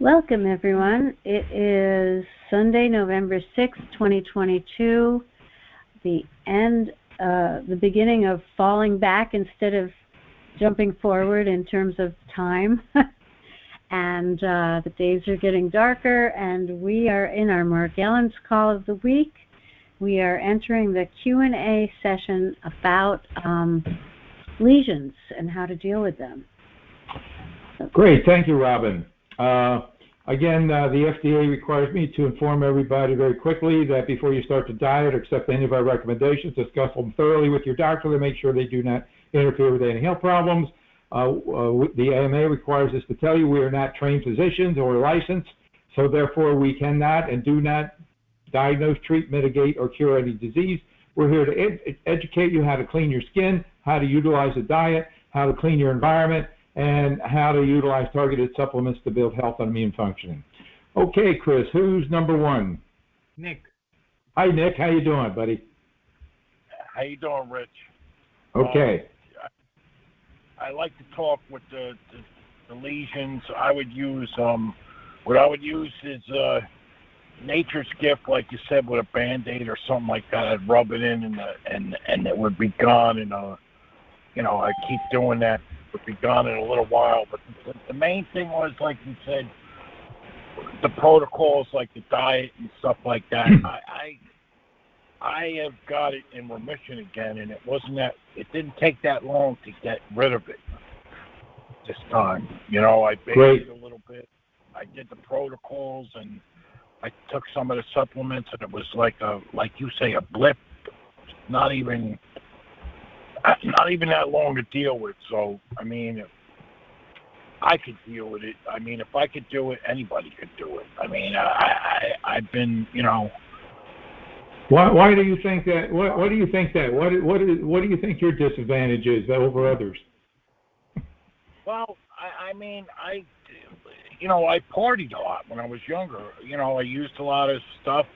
Welcome, everyone. It is Sunday, November 6th, 2022, the beginning of falling back instead of jumping forward in terms of time. And the days are getting darker, and we are in our Morgellons call of the week. We are entering the Q&A session about lesions and how to deal with them. Great, thank you, Robin. Again, the FDA requires me to inform everybody very quickly that before you start the diet or accept any of our recommendations, discuss them thoroughly with your doctor to make sure they do not interfere with any health problems. The AMA requires us to tell you we are not trained physicians or licensed, so therefore we cannot and do not diagnose, treat, mitigate, or cure any disease. We're here to educate you how to clean your skin, how to utilize a diet, how to clean your environment, and how to utilize targeted supplements to build health and immune functioning. Okay, Chris, who's number one? Nick. Hi, Nick. How you doing, buddy? How you doing, Rich? Okay. I like to talk with the lesions. I would use what I would use is nature's gift, like you said, with a Band-Aid or something like that. I'd rub it in, and it would be gone. And I keep doing that. Would be gone in a little while, but the main thing was, like you said, the protocols, like the diet and stuff like that. I have got it in remission again, and it didn't take that long to get rid of it this time. I bathed a little bit, I did the protocols, and I took some of the supplements, and it was like you say, a blip. Not even that long to deal with. So, I could deal with it. If I could do it, anybody could do it. I've been, Why do you think that? What do you think that? What do you think your disadvantage is over others? Well, I partied a lot when I was younger. I used a lot of stuff.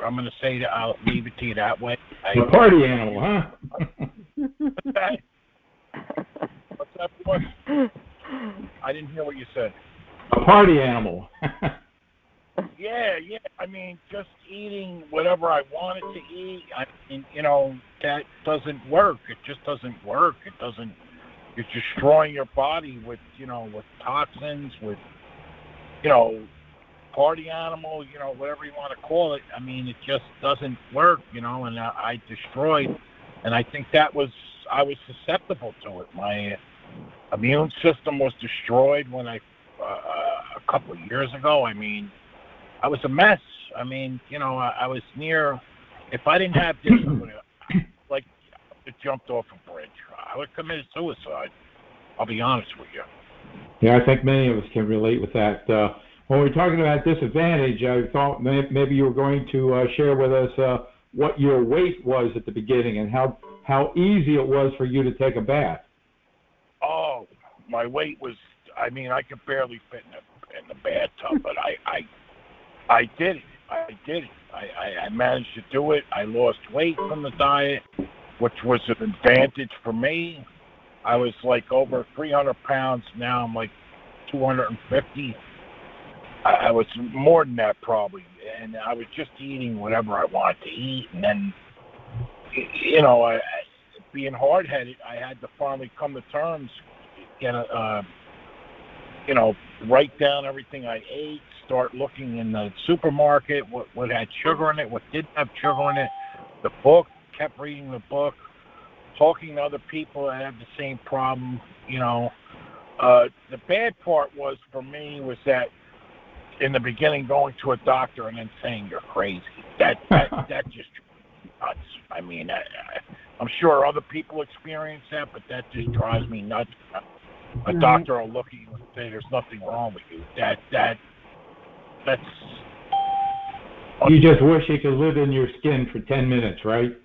I'm going to say that. I'll leave it to you that way. A party animal, huh? What's that, boy? I didn't hear what you said. A party animal. Yeah. Just eating whatever I wanted to eat. That doesn't work. It just doesn't work. You're destroying your body with toxins, with, party animal, whatever you want to call it. It just doesn't work, and I destroyed, and I think I was susceptible to it. My immune system was destroyed when a couple of years ago. I was a mess. I was near, if I didn't have this, I would have jumped off a bridge. I would have committed suicide. I'll be honest with you. Yeah, I think many of us can relate with that. When we're talking about disadvantage, I thought maybe you were going to share with us what your weight was at the beginning and how easy it was for you to take a bath. Oh, my weight was, I could barely fit in the bathtub, but I did it. I managed to do it. I lost weight from the diet, which was an advantage for me. I was like over 300 pounds. Now I'm like 250. I was more than that probably, and I was just eating whatever I wanted to eat, and then, being hard-headed, I had to finally come to terms, write down everything I ate, start looking in the supermarket, what had sugar in it, what didn't have sugar in it, the book, kept reading the book, talking to other people that have the same problem, The bad part was, for me, was that in the beginning, going to a doctor and then saying you're crazy. That just nuts. I'm sure other people experience that, but that just drives me nuts. A doctor will look at you and say there's nothing wrong with you. That's. You just wish you could live in your skin for 10 minutes, right?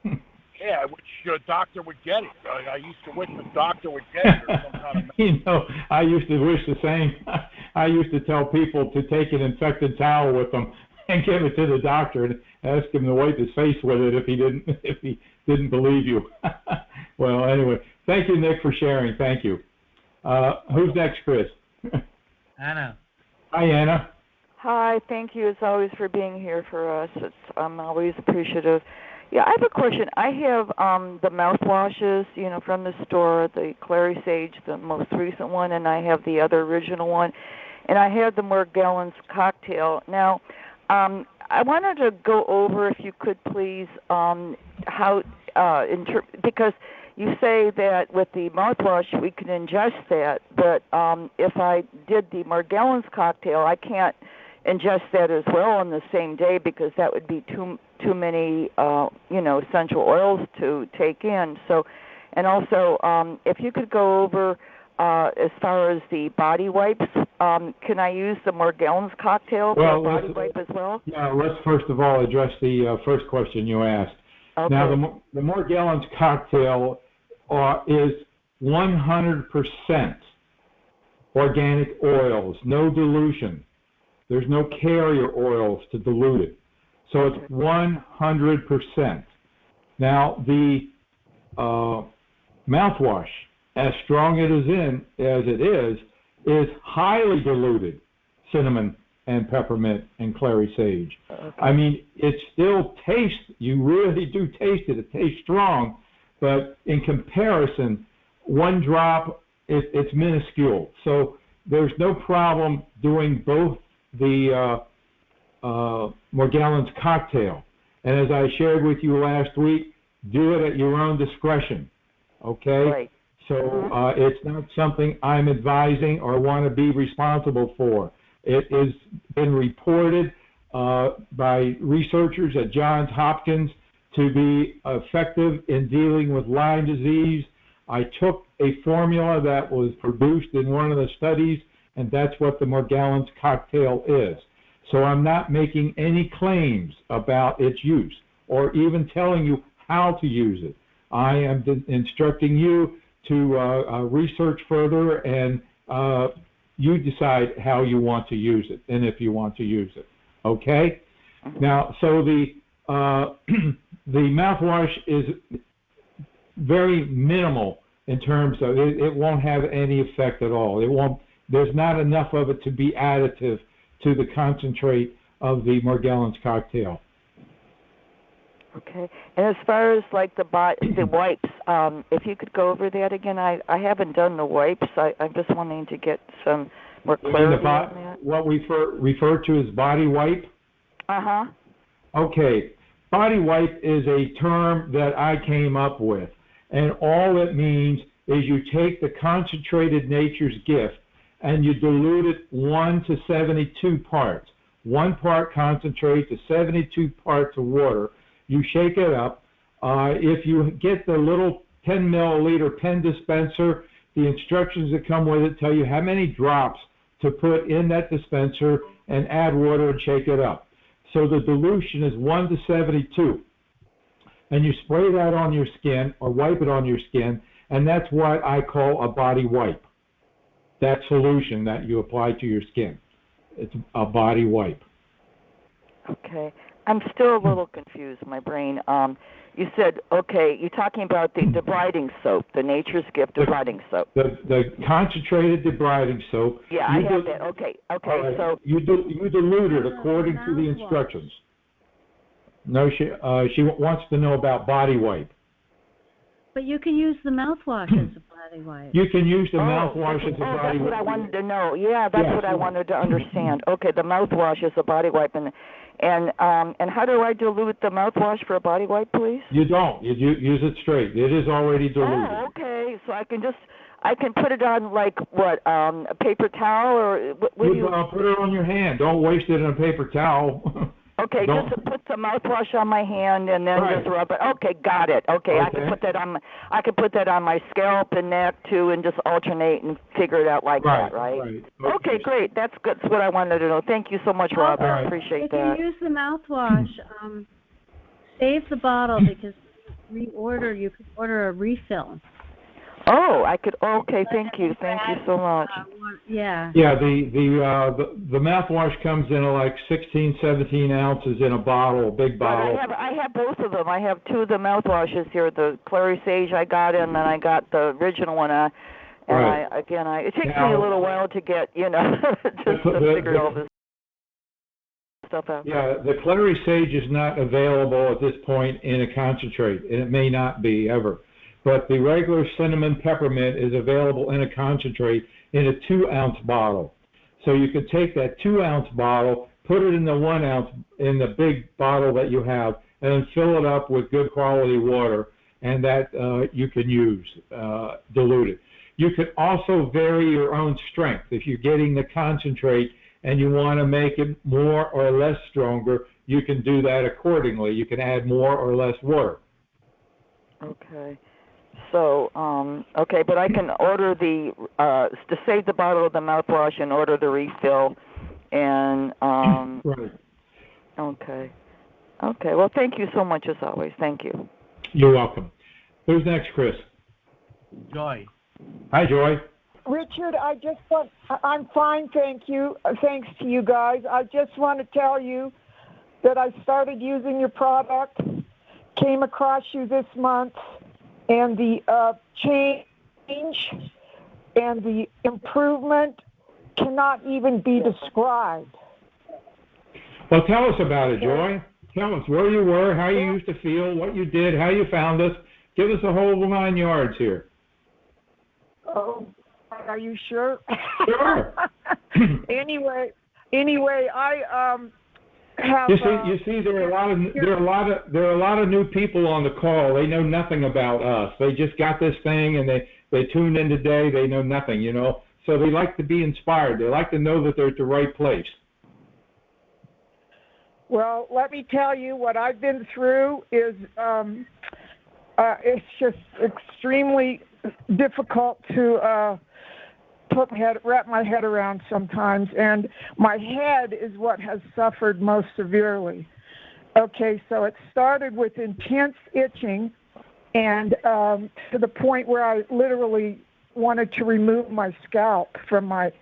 Yeah, I wish a doctor would get it. I used to wish the doctor would get it or some kind of... I used to wish the same. I used to tell people to take an infected towel with them and give it to the doctor and ask him to wipe his face with it if he didn't believe you. Well, anyway, thank you, Nick, for sharing. Thank you. Who's next, Chris? Anna. Hi, Anna. Hi, thank you as always for being here for us. I'm always appreciative. Yeah, I have a question. I have the mouthwashes, from the store, the Clary Sage, the most recent one, and I have the other original one, and I have the Morgellons cocktail. Now, I wanted to go over, if you could please, how because you say that with the mouthwash we can ingest that, but if I did the Morgellons cocktail, I can't ingest that as well on the same day because that would be too many essential oils to take in. So, and also if you could go over as far as the body wipes, can I use the Morgellons cocktail for a body wipe as well? Yeah, let's first of all address the first question you asked. Okay. Now, the Morgellons cocktail is 100% organic oils, no dilution. There's no carrier oils to dilute it. So it's 100%. Now, the mouthwash, as strong as it is highly diluted cinnamon and peppermint and clary sage. Okay. I mean, it still tastes, you really do taste it. It tastes strong, but in comparison, one drop, it's minuscule. So there's no problem doing both the Morgellons cocktail. And as I shared with you last week, do it at your own discretion, okay? Right. So it's not something I'm advising or want to be responsible for. It has been reported by researchers at Johns Hopkins to be effective in dealing with Lyme disease. I took a formula that was produced in one of the studies, and that's what the Morgellons cocktail is. So I'm not making any claims about its use or even telling you how to use it. I am instructing you to research further, and you decide how you want to use it and if you want to use it. Okay? Now, so the mouthwash is very minimal in terms of it won't have any effect at all. There's not enough of it to be additive to the concentrate of the Morgellons cocktail. Okay. And as far as like the wipes, if you could go over that again, I haven't done the wipes. I'm just wanting to get some more clarity on that. What we refer to as body wipe? Uh-huh. Okay. Body wipe is a term that I came up with, and all it means is you take the concentrated nature's gift and you dilute it 1 to 72 parts. 1 part concentrate to 72 parts of water. You shake it up. If you get the little 10 milliliter pen dispenser, the instructions that come with it tell you how many drops to put in that dispenser and add water and shake it up. So the dilution is 1 to 72. And you spray that on your skin or wipe it on your skin, and that's what I call a body wipe. That solution that you apply to your skin. It's a body wipe. Okay. I'm still a little confused, my brain. You said, okay, you're talking about the debriding soap, the Nature's Gift debriding soap. The concentrated debriding soap. Yeah, I have that. Okay, right. So you dilute it according to the instructions. No, she wants to know about body wipe. But you can use the mouthwash as a body wipe. You can use the mouthwash as a body wipe. That's what I wanted to know. Yeah, that's what I wanted to understand. Okay, the mouthwash is a body wipe, and how do I dilute the mouthwash for a body wipe, please? You don't. You use it straight. It is already diluted. Oh, okay. So I can put it on like what? A paper towel or what do you? Put it on your hand. Don't waste it in a paper towel. Okay, just to put some mouthwash on my hand and then just rub it. Okay, got it. Okay, I can put that on my scalp and neck too, and just alternate and figure it out like that, right? Okay, great. That's good. That's what I wanted to know. Thank you so much, Rob. I appreciate that. If you use the mouthwash, save the bottle because you could order a refill. Oh, I could. Okay, thank you so much. Yeah. Yeah, the mouthwash comes in like 16, 17 ounces in a bottle, a big bottle. But I have both of them. I have two of the mouthwashes here. The Clary Sage I got, and then I got the original one. And Right. It takes me a little while to get, just to figure all this stuff out. Yeah, the clary sage is not available at this point in a concentrate, and it may not be ever. But the regular cinnamon peppermint is available in a concentrate in a 2-ounce bottle. So you could take that 2-ounce bottle, put it in the 1 ounce, in the big bottle that you have, and then fill it up with good quality water, and that you can use diluted. You could also vary your own strength. If you're getting the concentrate and you want to make it more or less stronger, you can do that accordingly. You can add more or less water. Okay. So, but I can order to save the bottle of the mouthwash and order the refill. And, right. Okay. Okay. Well, thank you so much as always. Thank you. You're welcome. Who's next, Chris? Joy. Hi, Joy. Richard, I'm fine, thank you. Thanks to you guys. I just want to tell you that I started using your product, came across you this month, and the change and the improvement cannot even be described. Well, tell us about it, Joy. Tell us where you were, how you used to feel, what you did, how you found us. Give us a whole 9 yards here. Oh, are you sure? Sure. Anyway, I have. You see, there are a lot of new people on the call. They know nothing about us. They just got this thing and they tuned in today. They know nothing, So they like to be inspired. They like to know that they're at the right place. Well, let me tell you what I've been through is it's just extremely difficult to wrap my head around sometimes, and my head is what has suffered most severely. Okay, so it started with intense itching, and to the point where I literally wanted to remove my scalp from my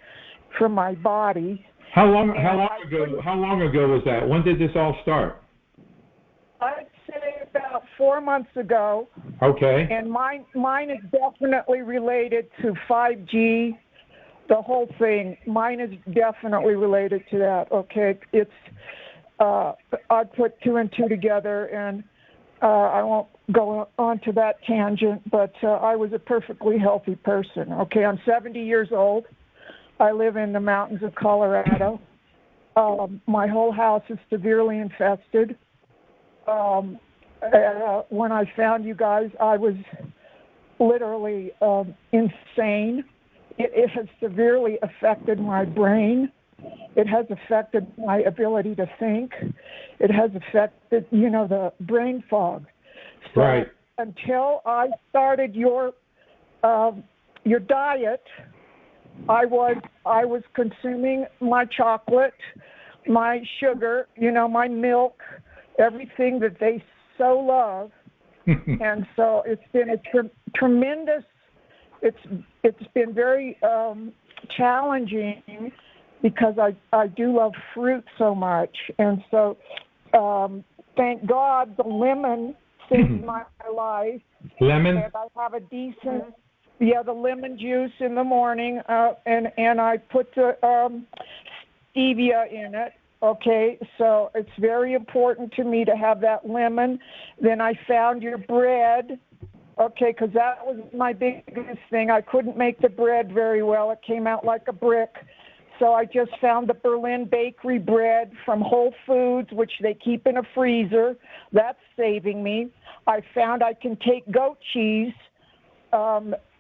body. How long ago was that? When did this all start? I'd say about 4 months ago. Okay. And mine is definitely related to 5G, the whole thing. Mine is definitely related to that. Okay, it's I put 2 and 2 together, and I won't go on to that tangent, but I was a perfectly healthy person. Okay, I'm 70 years old. I live in the mountains of Colorado. My whole house is severely infested. When I found you guys, I was literally insane. It has severely affected my brain. It has affected my ability to think. It has affected, the brain fog. So right. Until I started your diet, I was consuming my chocolate, my sugar, my milk, everything that they so love. And so it's been a tremendous. It's been very challenging because I do love fruit so much, and so thank God the lemon saved my life. Lemon. And I have a decent. Yeah, the lemon juice in the morning, and I put the stevia in it. Okay, so it's very important to me to have that lemon. Then I found your bread. Okay, because that was my biggest thing. I couldn't make the bread very well. It came out like a brick. So I just found the Berlin Bakery bread from Whole Foods, which they keep in a freezer. That's saving me. I found I can take goat cheese.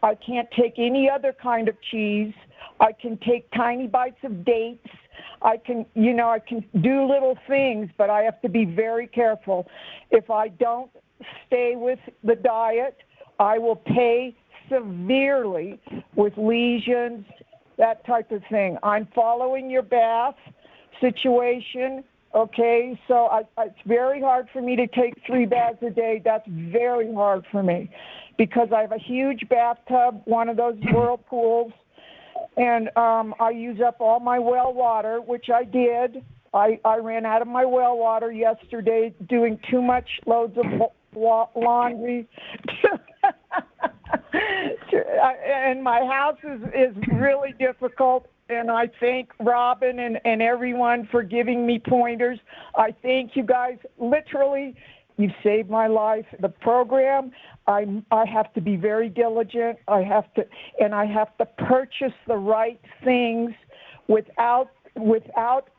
I can't take any other kind of cheese. I can take tiny bites of dates. I can do little things, but I have to be very careful. If I don't stay with the diet, I will pay severely with lesions, that type of thing. I'm following your bath situation. Okay, so it's very hard for me to take 3 baths a day. That's very hard for me because I have a huge bathtub, one of those whirlpools, and I use up all my well water, which I did. I ran out of my well water yesterday doing too much loads of laundry. And my house is really difficult, and I thank Robin and everyone for giving me pointers. I thank you guys. Literally, you've saved my life. The program, I have to be very diligent. I have to purchase the right things without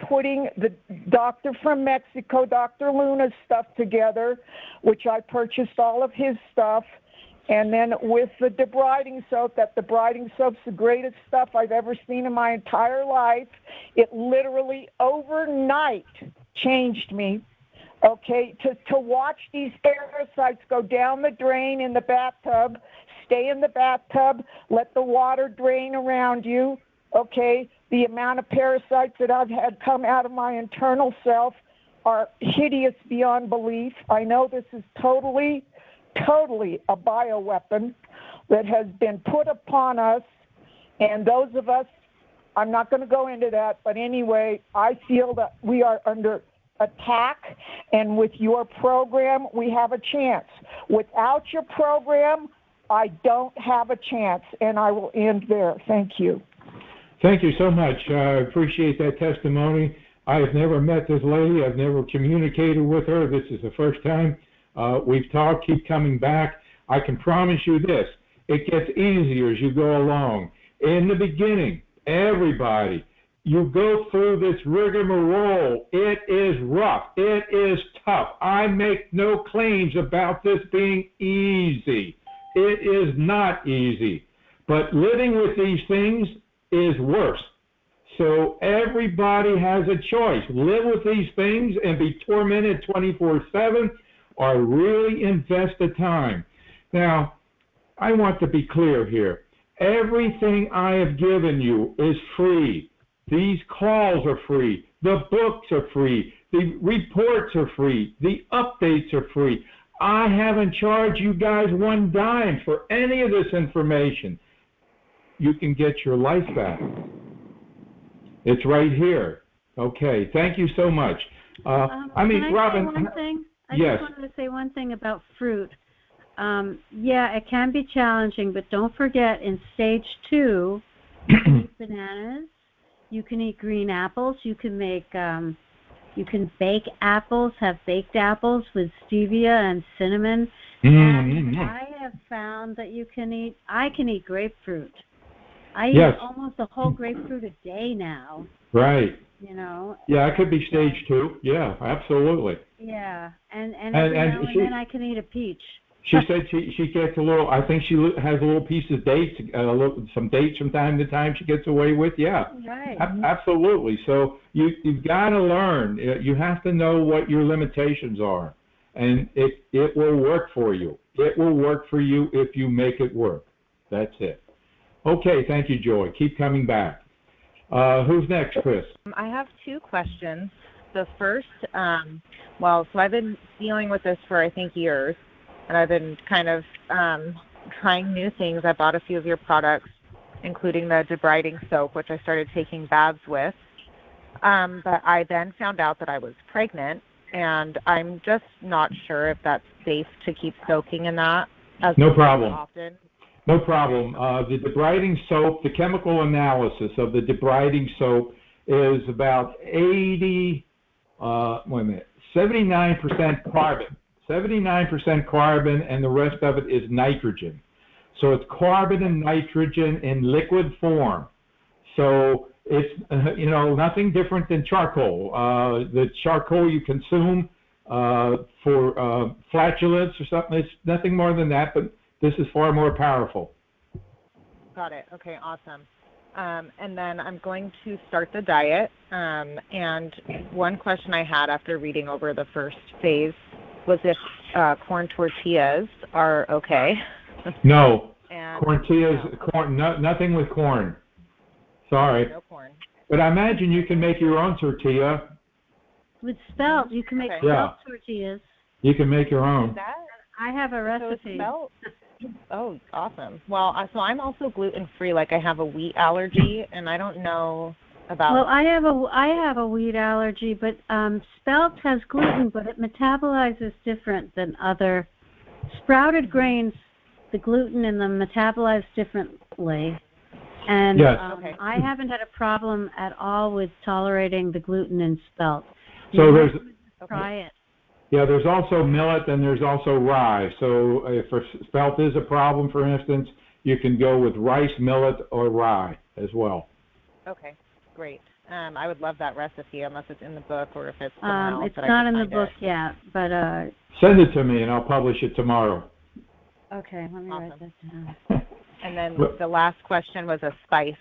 putting the doctor from Mexico, Dr. Luna's stuff together, which I purchased all of his stuff. And then with the debriding soap, that debriding soap's the greatest stuff I've ever seen in my entire life. It literally overnight changed me. Okay, to watch these parasites go down the drain in the bathtub, stay in the bathtub, let the water drain around you. Okay, the amount of parasites that I've had come out of my internal self are hideous beyond belief. I know this is totally a bioweapon that has been put upon us, and those of us, I'm not going to go into that, but anyway, I feel that we are under attack, and with your program, we have a chance. Without your program, I don't have a chance, and I will end there. Thank you. Thank you so much. I appreciate that testimony. I have never met this lady. I've never communicated with her. This is the first time. We've talked, keep coming back. I can promise you this, it gets easier as you go along. In the beginning, everybody, you go through this rigmarole. It is rough. It is tough. I make no claims about this being easy. It is not easy. But living with these things is worse. So everybody has a choice. Live with these things and be tormented 24/7, or really invest the time. Now, I want to be clear here. Everything I have given you is free. These calls are free. The books are free. The reports are free. The updates are free. I haven't charged you guys one dime for any of this information. You can get your life back. It's right here. Okay, thank you so much. Robin, say one thing? I just wanted to say one thing about fruit. Yeah, it can be challenging, but don't forget, in stage 2, you can eat bananas, you can eat green apples, you can bake apples, have baked apples with stevia and cinnamon. And I have found that I can eat grapefruit. I eat almost a whole grapefruit a day now. Right. You know. Yeah, it could be stage 2. Yeah, absolutely. Yeah, and then I can eat a peach. She said she gets a little. I think she has a little piece of dates, some dates from time to time. She gets away with. Yeah. Right. Absolutely. So you've got to learn. You have to know what your limitations are, and it will work for you. It will work for you if you make it work. That's it. Okay. Thank you, Joy. Keep coming back. Who's next, Chris? I have 2 questions. The first, so I've been dealing with this for, I think, years, and I've been kind of trying new things. I bought a few of your products, including the debriding soap, which I started taking baths with. But I then found out that I was pregnant, and I'm just not sure if that's safe to keep soaking in that as often. No problem. The debriding soap, the chemical analysis of the debriding soap is about 79% carbon. 79% carbon, and the rest of it is nitrogen. So it's carbon and nitrogen in liquid form. So it's, nothing different than charcoal. The charcoal you consume for flatulence or something, it's nothing more than that, but this is far more powerful. Got it. Okay, awesome. And then I'm going to start the diet. And one question I had after reading over the first phase was if corn tortillas are okay. No. Nothing with corn. Sorry. No corn. But I imagine you can make your own tortilla. With spelt, you can make spelt tortillas. You can make your own. I have a recipe. Oh, awesome. Well, so I'm also gluten-free. Like, I have a wheat allergy, and I don't know about... Well, I have a wheat allergy, but spelt has gluten, but it metabolizes different than other sprouted grains. the gluten and them metabolize differently. And Yes. Okay. I haven't had a problem at all with tolerating the gluten in spelt. So there's Try it. Yeah, there's also millet and there's also rye. So if spelt is a problem, for instance, you can go with rice, millet, or rye as well. Okay, great. I would love that recipe, unless it's in the book or if it's somewhere else. It's not in the book yet, but Send it to me and I'll publish it tomorrow. okay, let me write Awesome. that down. And then the last question was a spice.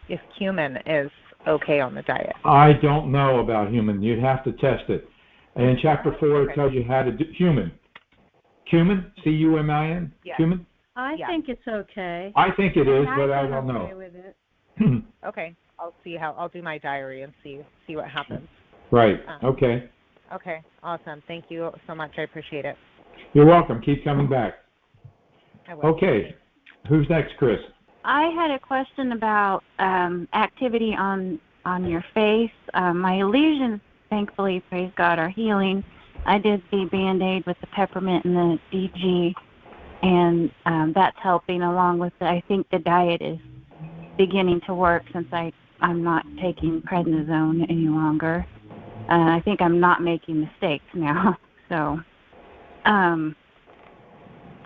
If cumin is okay on the diet. I don't know about human. You'd have to test it. And in chapter 4, it tells you how to do human. Cumin, C-U-M-I-N, Yes. cumin? I Yeah. think it's okay. I think it is, I've but I been don't okay know. with it. Okay, I'll do my diary and see what happens. Right, okay. Okay, awesome. Thank you so much. I appreciate it. You're welcome. Keep coming back. I will. Okay. Who's next, Chris? I had a question about activity on your face. My lesions, thankfully, praise God, are healing. I did the Band-Aid with the peppermint and the DG, and that's helping along with I think the diet is beginning to work since I'm not taking prednisone any longer. I think I'm not making mistakes now. So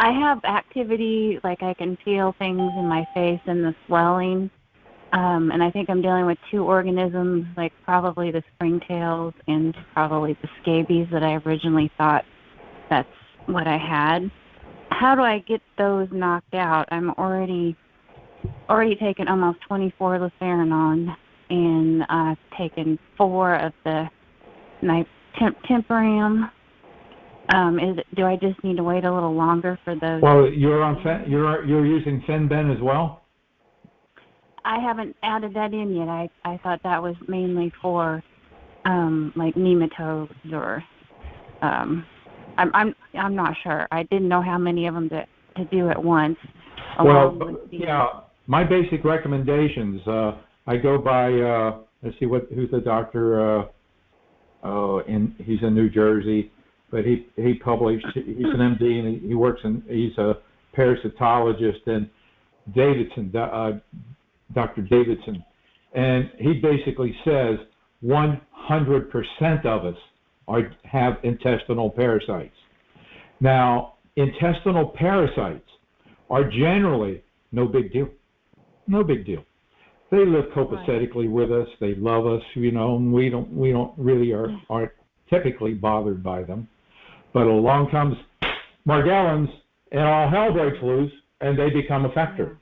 I have activity, like I can feel things in my face and the swelling, and I think I'm dealing with 2 organisms, like probably the springtails and probably the scabies that I originally thought that's what I had. How do I get those knocked out? I'm already taken almost 24 leferanon, and I've taken 4 of the temporium. Do I just need to wait a little longer for those? Well, you're using Fenben as well? I haven't added that in yet. I thought that was mainly for like nematodes or I'm not sure. I didn't know how many of them to do at once. Well, yeah, my basic recommendations, I go by, let's see, who's the doctor, he's in New Jersey, but he published, he's an MD, and he's a parasitologist, and Davidson, Dr. Davidson, and he basically says 100% of us have intestinal parasites. Now, intestinal parasites are generally no big deal. No big deal. They live copacetically with us. They love us, and we don't really aren't typically bothered by them. But along comes Morgellons, and all hell breaks loose, and they become a factor.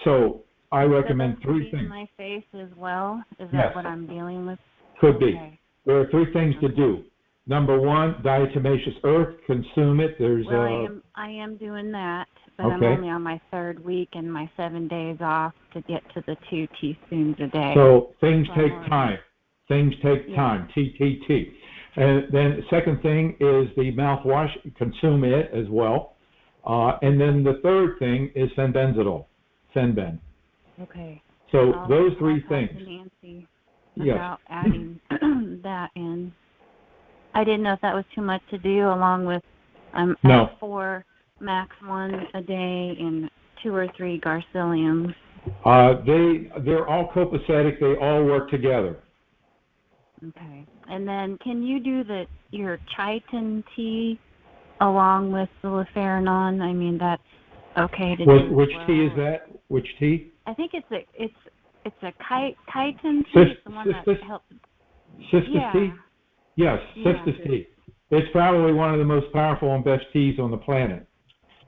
So I recommend 3 things. In my face as well? Is Yes. that what I'm dealing with? Could be. Okay. There are 3 things to do. Number 1, diatomaceous earth, consume it. There's I am doing that, but I'm Okay. only on my 3rd week and my 7 days off to get to the 2 teaspoons a day. So things take time. Things take time. TTT. And then the second thing is the mouthwash. Consume it as well. And then the third thing is fenbenzidol, Fenben. Okay. So those 3 I'll talk things. to Nancy Yes. about adding that in. I didn't know if that was too much to do, along with No. 4 MaxOne a day and 2 or 3 Garciliums. They're all copacetic. They all work together. Okay. And then can you do your chitin tea along with the leferanon? I mean, that's okay to do. Which tea is that? Which tea? I think it's a chitin tea. It's the one that helps. Cistus tea? Yes, Cistus tea. It's probably one of the most powerful and best teas on the planet.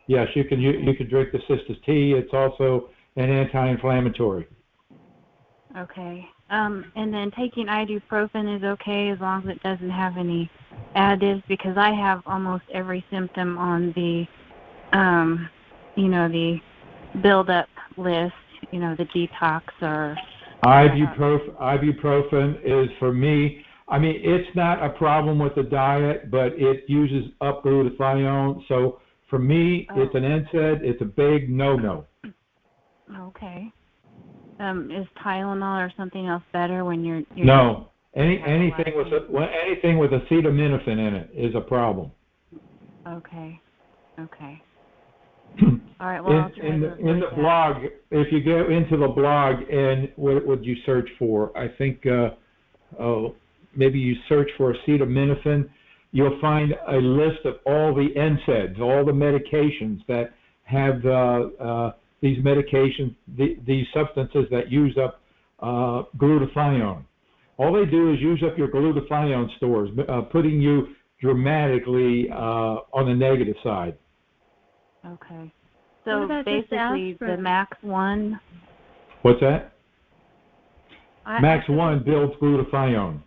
Yes, you can drink the Cistus tea. It's also an anti-inflammatory. Okay. And then taking ibuprofen is okay as long as it doesn't have any additives, because I have almost every symptom on the, the build-up list, the detox or... Ibuprofen is, for me, I mean, it's not a problem with the diet, but it uses up glutathione. So for me, it's an NSAID. It's a big no-no. Okay. Is Tylenol or something else better when you're No. Anything with acetaminophen in it is a problem. Okay. All right. Well, I'll try in to the blog, if you go into the blog and what would you search for? I think maybe you search for acetaminophen. You'll find a list of all the NSAIDs, all the medications that have these medications, these substances that use up glutathione. All they do is use up your glutathione stores, putting you dramatically on the negative side. Okay. So basically, the MaxOne. What's that? MaxOne builds glutathione.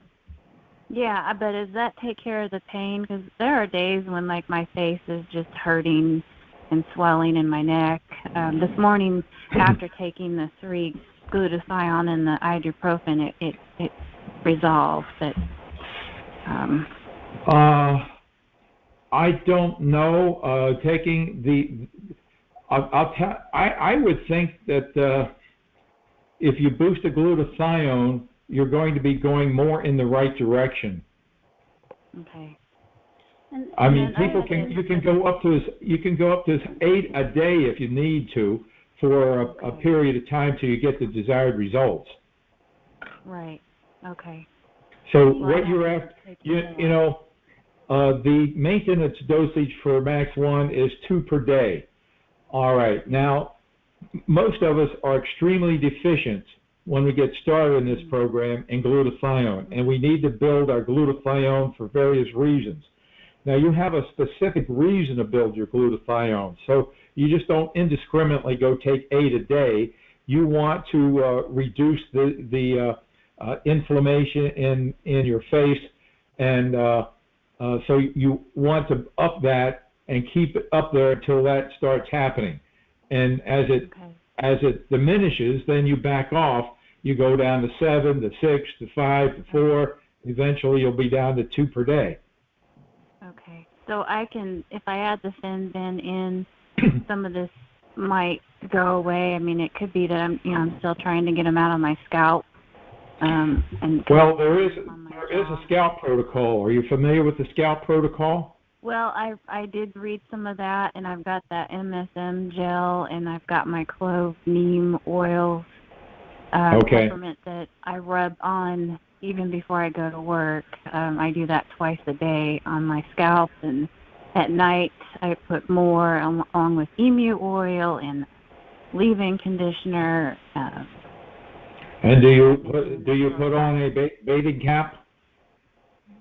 Yeah, but does that take care of the pain? Because there are days when, like, my face is just hurting and swelling in my neck. This morning, after taking the 3 glutathione and the ibuprofen, it resolved. But I don't know. Taking the, I would think that if you boost the glutathione, you're going to be going more in the right direction. Okay. I mean, you can go up to 8 a day if you need to for a period of time till you get the desired results. Right. Okay. So what you're after, you know, the maintenance dosage for MaxOne is 2 per day. All right. Now, most of us are extremely deficient when we get started in this program in glutathione, and we need to build our glutathione for various reasons. Now, you have a specific reason to build your glutathione, so you just don't indiscriminately go take 8 a day. You want to reduce the inflammation in your face, and so you want to up that and keep it up there until that starts happening. And as it diminishes, then you back off. You go down to 7, to 6, to 5, to 4. Eventually, you'll be down to 2 per day. Okay. So I can, if I add the Fenbin in, some of this might go away. I mean, it could be that I'm still trying to get them out of my scalp. Well, there is a scalp protocol. Are you familiar with the scalp protocol? Well, I did read some of that, and I've got that MSM gel, and I've got my clove neem oil peppermint that I rub on even before I go to work. I do that twice a day on my scalp, and at night I put more along with emu oil and leave-in conditioner. And do you put on a bathing cap?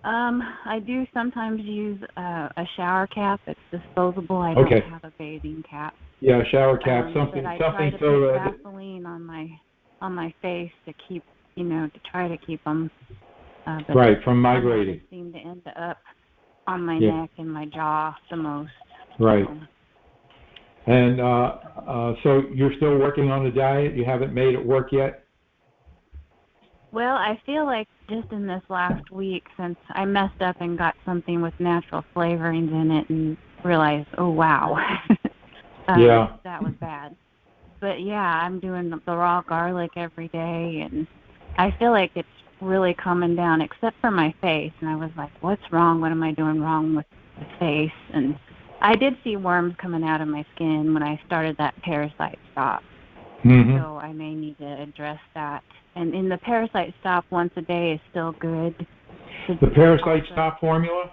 I do sometimes use a shower cap. It's disposable. I don't have a bathing cap. Yeah, shower cap, something I try to put Vaseline on my face to keep, to try to keep them. Right, from migrating. They seem to end up on my neck and my jaw the most. Right. And so you're still working on the diet? You haven't made it work yet? Well, I feel like just in this last week, since I messed up and got something with natural flavorings in it and realized, oh, wow, that was bad. But, yeah, I'm doing the raw garlic every day, and I feel like it's really calming down, except for my face. And I was like, what's wrong? What am I doing wrong with the face? And I did see worms coming out of my skin when I started that parasite stop. Mm-hmm. So I may need to address that. And in the parasite stop, once a day is still good. The parasite stop formula?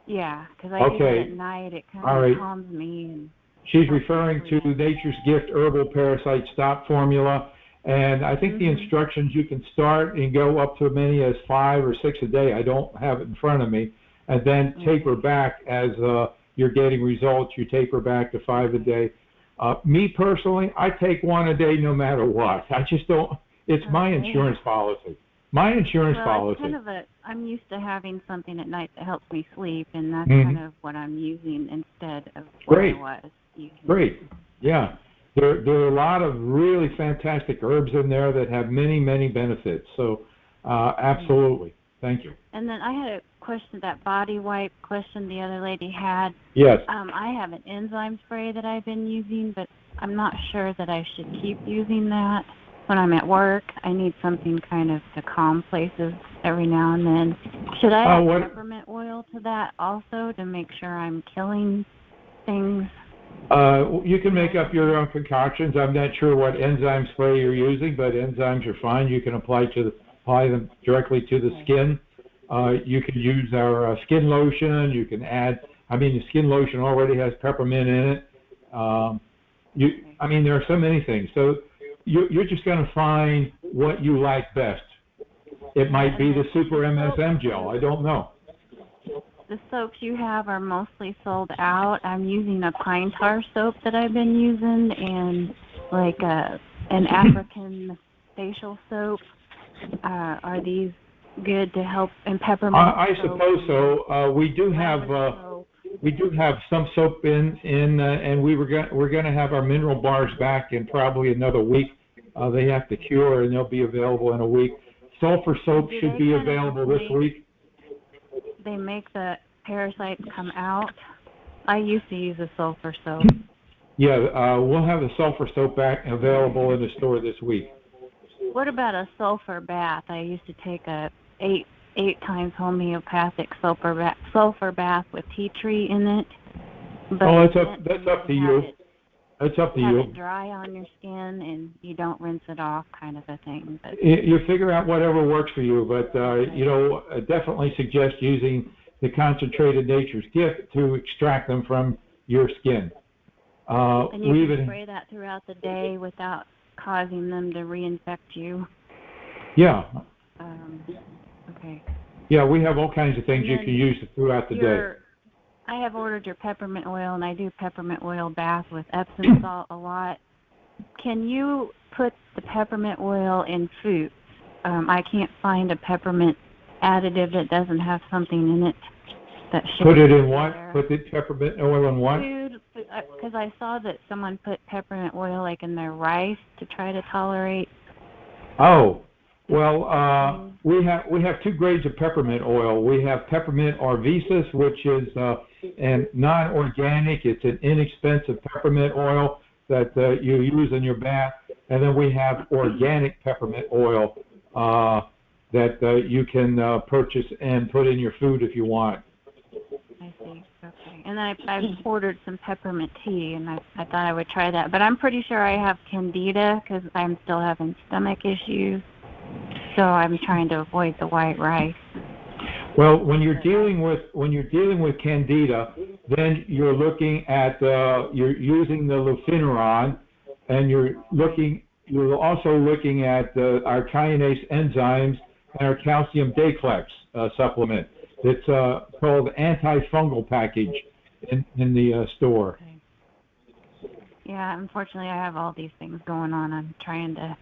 Yeah, because I do it at night. It kind of calms me. And she's referring to Nature's Gift Herbal Parasite Stop formula. And I think the instructions, you can start and go up to as many as 5 or 6 a day. I don't have it in front of me. And then taper back as you're getting results. You taper back to 5 a day. Me personally, I take 1 a day no matter what. I just don't. It's my insurance policy. My insurance policy. I'm used to having something at night that helps me sleep, and that's kind of what I'm using instead of what I was using. Great. Yeah. There are a lot of really fantastic herbs in there that have many, many benefits. So, absolutely. Thank you. And then I had a question, that body wipe question the other lady had. Yes. I have an enzyme spray that I've been using, but I'm not sure that I should keep using that when I'm at work. I need something kind of to calm places every now and then. Should I add peppermint oil to that also to make sure I'm killing things? You can make up your own concoctions. I'm not sure what enzyme spray you're using, but enzymes are fine. You can apply them directly to the skin. You can use our skin lotion. You can add. The skin lotion already has peppermint in it. There are so many things. So you're just going to find what you like best. It might be the Super MSM gel. I don't know. The soaps you have are mostly sold out. I'm using a pine tar soap that I've been using, and like an African facial soap. Are these good to help? And peppermint. I suppose so. We do have some soap in, and we're going to have our mineral bars back in probably another week. They have to cure, and they'll be available in a week. Sulfur soap should be available this week. They make the parasites come out. I used to use a sulfur soap. Yeah, we'll have the sulfur soap back available in the store this week. What about a sulfur bath? I used to take a eight times homeopathic sulfur bath with tea tree in it. But that's up to you. It's up to you. Have it dry on your skin and you don't rinse it off, kind of a thing. But you figure out whatever works for you, but I definitely suggest using the concentrated Nature's Gift to extract them from your skin. And you can spray that throughout the day without causing them to reinfect you. Yeah. Okay. Yeah, we have all kinds of things you can use throughout the day. I have ordered your peppermint oil, and I do peppermint oil bath with Epsom salt a lot. Can you put the peppermint oil in food? I can't find a peppermint additive that doesn't have something in it that should Put it in what? There. Put the peppermint oil in what? Food, because I saw that someone put peppermint oil like in their rice to try to tolerate. Oh. Well, we have two grades of peppermint oil. We have peppermint arvicis, which is and non-organic. It's an inexpensive peppermint oil that you use in your bath, and then we have organic peppermint oil that you can purchase and put in your food if you want. I see. Okay. And then I've ordered some peppermint tea, and I thought I would try that. But I'm pretty sure I have candida because I'm still having stomach issues. So I'm trying to avoid the white rice. Well, when you're dealing with candida, then you're looking at you're using the lufenuron, and you're also looking at our kinase enzymes and our calcium Dayclex supplement. It's called antifungal package in the store. Okay. Yeah, unfortunately, I have all these things going on. I'm trying to.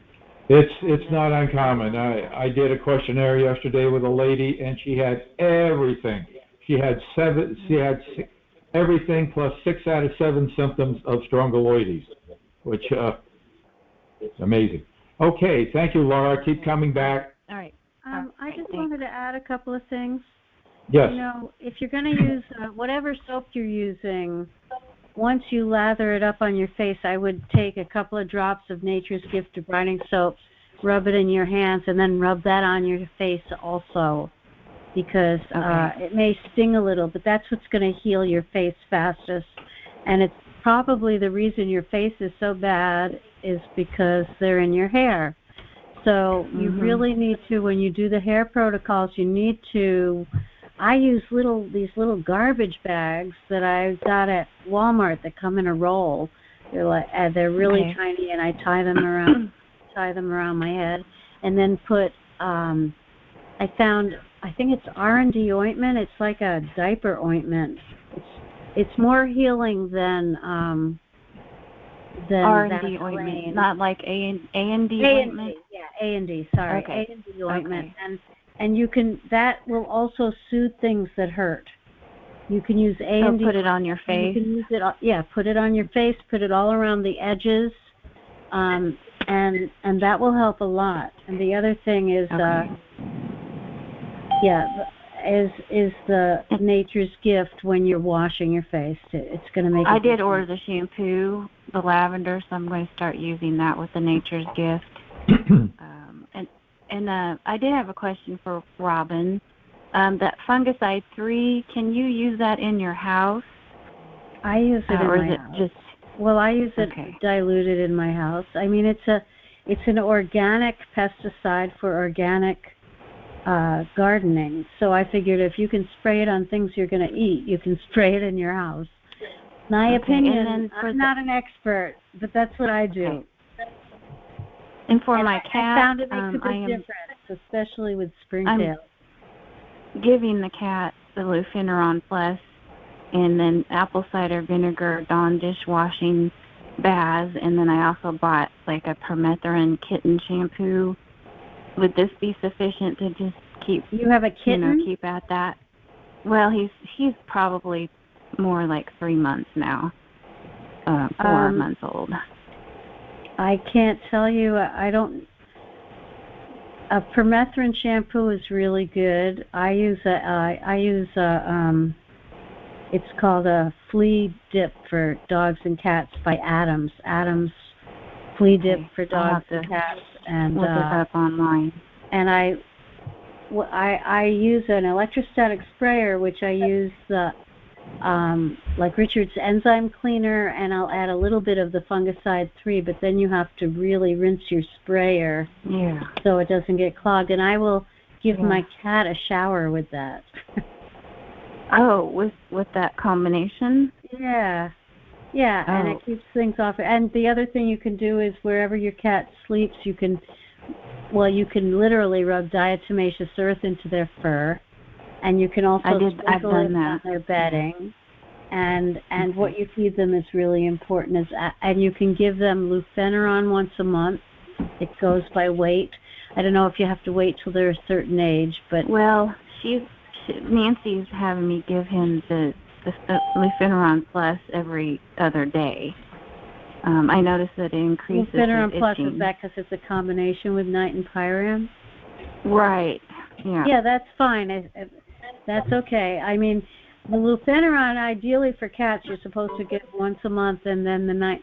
It's not uncommon. I did a questionnaire yesterday with a lady, and she had everything. She had everything plus 6 out of 7 symptoms of strongyloides, which is amazing. Okay, thank you, Laura. Keep coming back. All right. I just wanted to add a couple of things. Yes. If you're going to use whatever soap you're using, once you lather it up on your face, I would take a couple of drops of Nature's Gift debriding soap, rub it in your hands, and then rub that on your face also, because it may sting a little, but that's what's going to heal your face fastest. And it's probably the reason your face is so bad is because they're in your hair. So you really need to, when you do the hair protocols, you need to. I use these little garbage bags that I got at Walmart that come in a roll. They're really tiny, and I tie them around my head, and then put. I think it's R&D ointment. It's like a diaper ointment. It's more healing than R&D ointment, not like A&D ointment. Yeah, A&D. Sorry, okay. A&D ointment, and you can. That will also soothe things that hurt. You can use A&D. So put it on your face. You can use it. Put it on your face. Put it all around the edges, and that will help a lot. And the other thing is, is the Nature's Gift when you're washing your face. It's going to make. I did order the shampoo, the lavender, so I'm going to start using that with the Nature's Gift. And I did have a question for Robin. That fungicide 3, can you use that in your house? I use it in my house. Or is it just Well, I use it diluted in my house. I mean, it's an organic pesticide for organic gardening. So I figured if you can spray it on things you're going to eat, you can spray it in your house. My opinion, I'm not an expert, but that's what I do. Okay. And for my cat, I found it makes a big difference, especially with springtails. I'm giving the cat the Lufeneron Plus and then apple cider vinegar Dawn dishwashing baths, and then I also bought like a permethrin kitten shampoo. Would this be sufficient to just keep? You have a kitten? Keep at that. Well, he's probably more like 3 months now, 4 months old. I can't tell you. I don't. A permethrin shampoo is really good. I use it's called a flea dip for dogs and cats by Adams. Adams flea dip for dogs and cats. And look it up online. And I use an electrostatic sprayer, which I use like Richard's enzyme cleaner, and I'll add a little bit of the fungicide 3, but then you have to really rinse your sprayer so it doesn't get clogged. And I will give my cat a shower with that. Oh, with that combination? Yeah. Yeah, and it keeps things off. And the other thing you can do is wherever your cat sleeps, you can literally rub diatomaceous earth into their fur, and you can also sprinkle it on their bedding. And what you feed them is really important. And you can give them Lufeneron once a month. It goes by weight. I don't know if you have to wait till they're a certain age, but Nancy's having me give him the Lufeneron Plus every other day. I noticed that it increases Lufeneron Plus, is that because it's a combination with night and pyram? Right. Yeah. Yeah, that's fine. That's okay. I mean, the Lufeneron, ideally for cats, you're supposed to give once a month, and then the night.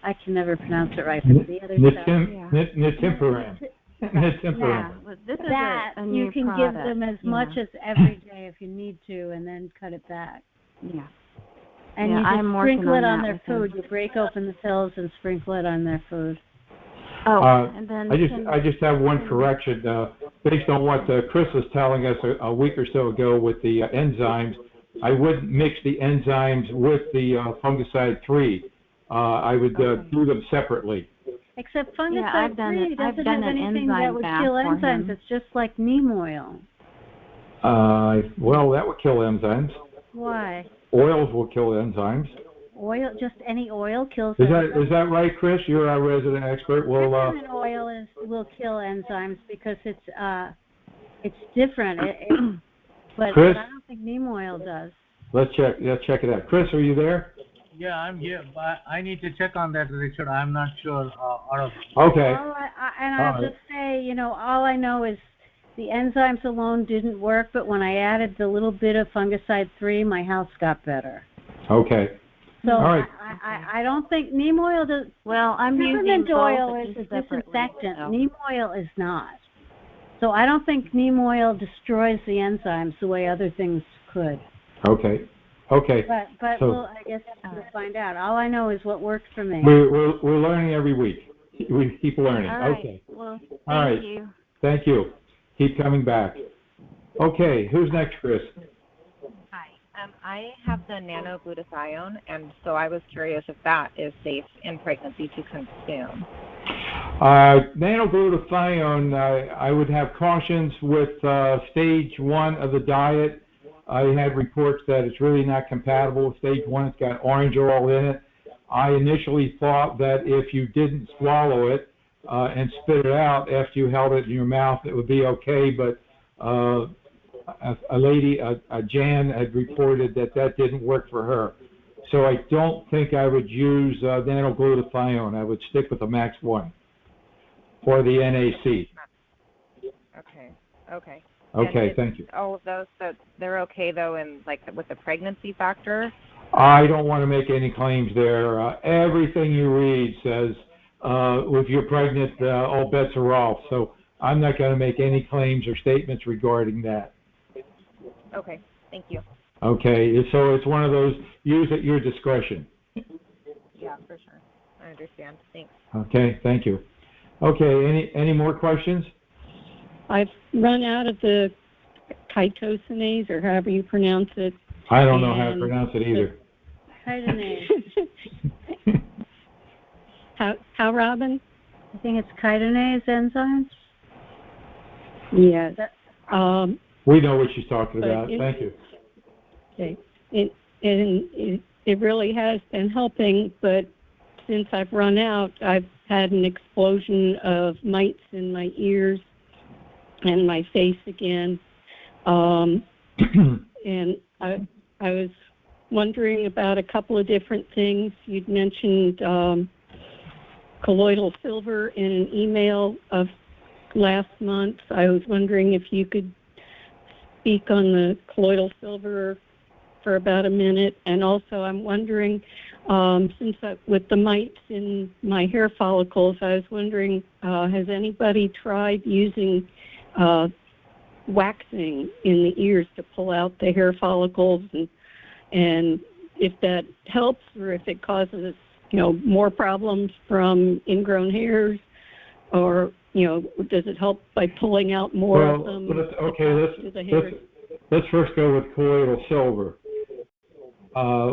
I can never pronounce it right. But the other Nitimperam. Yeah, this is a new you can product. Give them as much as every day if you need to, and then cut it back. Yeah. And you just sprinkle it on their food. You break open the pills and sprinkle it on their food. And then I just have one correction based on what Chris was telling us a week or so ago with the enzymes. I wouldn't mix the enzymes with the fungicide 3. I would do them separately. Except fungicide 3 doesn't have anything that would kill enzymes. It's just like neem oil. Well, that would kill enzymes. Why? Oils will kill enzymes. Oil, just any oil kills enzymes. Is that right, Chris? You're our resident expert. Well, oil will kill enzymes because it's different. But I don't think neem oil does. Let's check it out. Chris, are you there? Yeah, I'm here, but I need to check on that, Richard. I'm not sure. Okay. Well, I'll just say, all I know is the enzymes alone didn't work, but when I added the little bit of fungicide 3, my house got better. Okay. So all right. I don't think neem oil does. Well, I'm using oil is a disinfectant. So. Neem oil is not. So I don't think neem oil destroys the enzymes the way other things could. Okay. Okay. But I guess we'll find out. All I know is what works for me. We're learning every week. We keep learning. All right. Okay. Well, thank you. Thank you. Keep coming back. Okay. Who's next, Chris? Hi. I have the nanoglutathione, and so I was curious if that is safe in pregnancy to consume. Nanoglutathione, I would have cautions with stage 1 of the diet. I had reports that it's really not compatible with stage 1. It's got orange oil in it. I initially thought that if you didn't swallow it and spit it out after you held it in your mouth, it would be okay. But a lady, Jan, had reported that didn't work for her. So I don't think I would use nanoglutathione. I would stick with the MaxOne or the NAC. Okay. Okay, thank you. All of those, they're okay though, in with the pregnancy factor. I don't want to make any claims there. Everything you read says if you're pregnant, all bets are off. So I'm not going to make any claims or statements regarding that. Okay, thank you. Okay, so it's one of those, use at your discretion. Yeah, for sure. I understand. Thanks. Okay, thank you. Okay, any more questions? I've run out of the chitosanase, or however you pronounce it. I don't know how to pronounce it either. Chitinase. How, Robin? I think it's chitinase enzymes. Yes. We know what she's talking about. Thank you. Okay. It really has been helping, but since I've run out, I've had an explosion of mites in my ears and my face again. And I was wondering about a couple of different things. You'd mentioned colloidal silver in an email of last month. I was wondering if you could speak on the colloidal silver for about a minute. And also I'm wondering, with the mites in my hair follicles, I was wondering, has anybody tried using waxing in the ears to pull out the hair follicles, and if that helps, or if it causes, more problems from ingrown hairs, or, does it help by pulling out more of them? Let's first go with colloidal silver.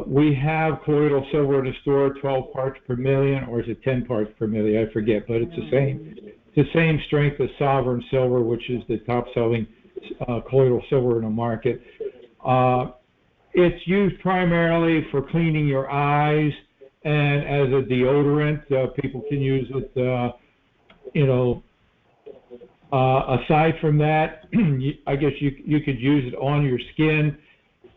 We have colloidal silver in the store, 12 parts per million, or is it 10 parts per million? I forget, but it's the same. It's the same strength as sovereign silver, which is the top-selling colloidal silver in the market. It's used primarily for cleaning your eyes and as a deodorant. People can use it, aside from that, I guess you could use it on your skin.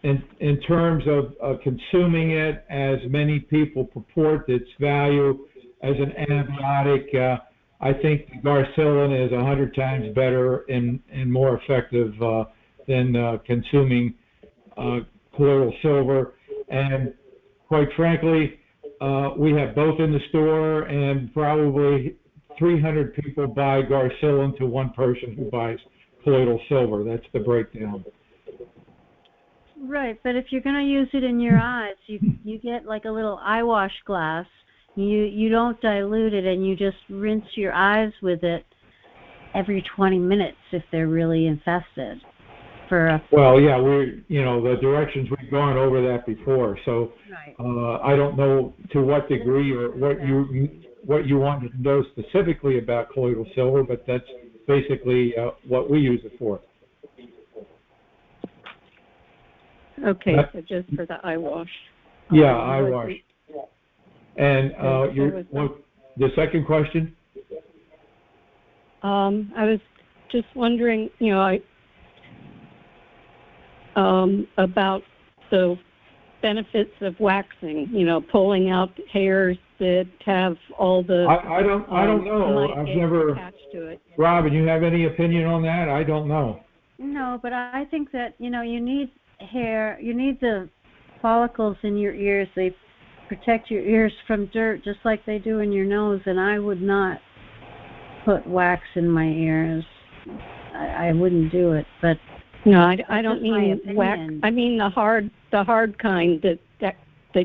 In terms of consuming it, as many people purport its value as an antibiotic, I think Garcillin is 100 times better and more effective than consuming colloidal silver. And quite frankly, we have both in the store, and probably 300 people buy Garcillin to one person who buys colloidal silver. That's the breakdown. Right, but if you're going to use it in your eyes, you get like a little eye wash glass. You don't dilute it, and you just rinse your eyes with it every 20 minutes if they're really infested. Well, yeah, the directions, we've gone over that before, so right. I don't know to what degree or what you want to know specifically about colloidal silver, but that's basically what we use it for. Okay, so just for the eye wash. Yeah, eye wash. And the second question? I was just wondering, about the benefits of waxing, pulling out hairs that have all the... I don't know. I've never... attached to it. Robin, you have any opinion on that? I don't know. No, but I think that, you need hair, you need the follicles in your ears. They protect your ears from dirt just like they do in your nose, and I would not put wax in my ears. I wouldn't do it, but... No, I don't mean wax. I mean the hard kind that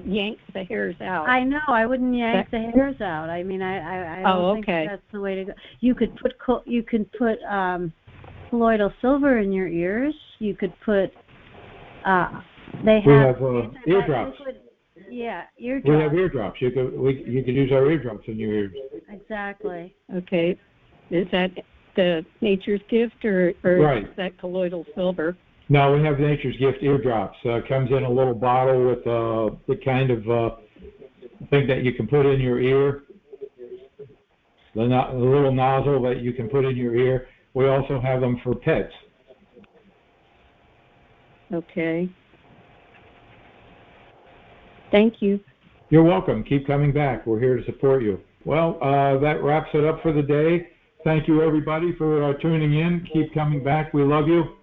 yanks the hairs out. I know. I wouldn't yank the hairs out. I mean, I don't think that's the way to go. You could put colloidal silver in your ears. You could put we have eardrops. Yeah, eardrops. We have eardrops. You could use our eardrops in your ears. Exactly. Okay. Is that the Nature's Gift or right. Is that colloidal silver? No, we have Nature's Gift eardrops. Comes in a little bottle with the kind of thing that you can put in your ear, the little nozzle that you can put in your ear. We also have them for pets. Okay. Thank you. You're welcome. Keep coming back. We're here to support you. Well, that wraps it up for the day. Thank you, everybody, for tuning in. Keep coming back. We love you.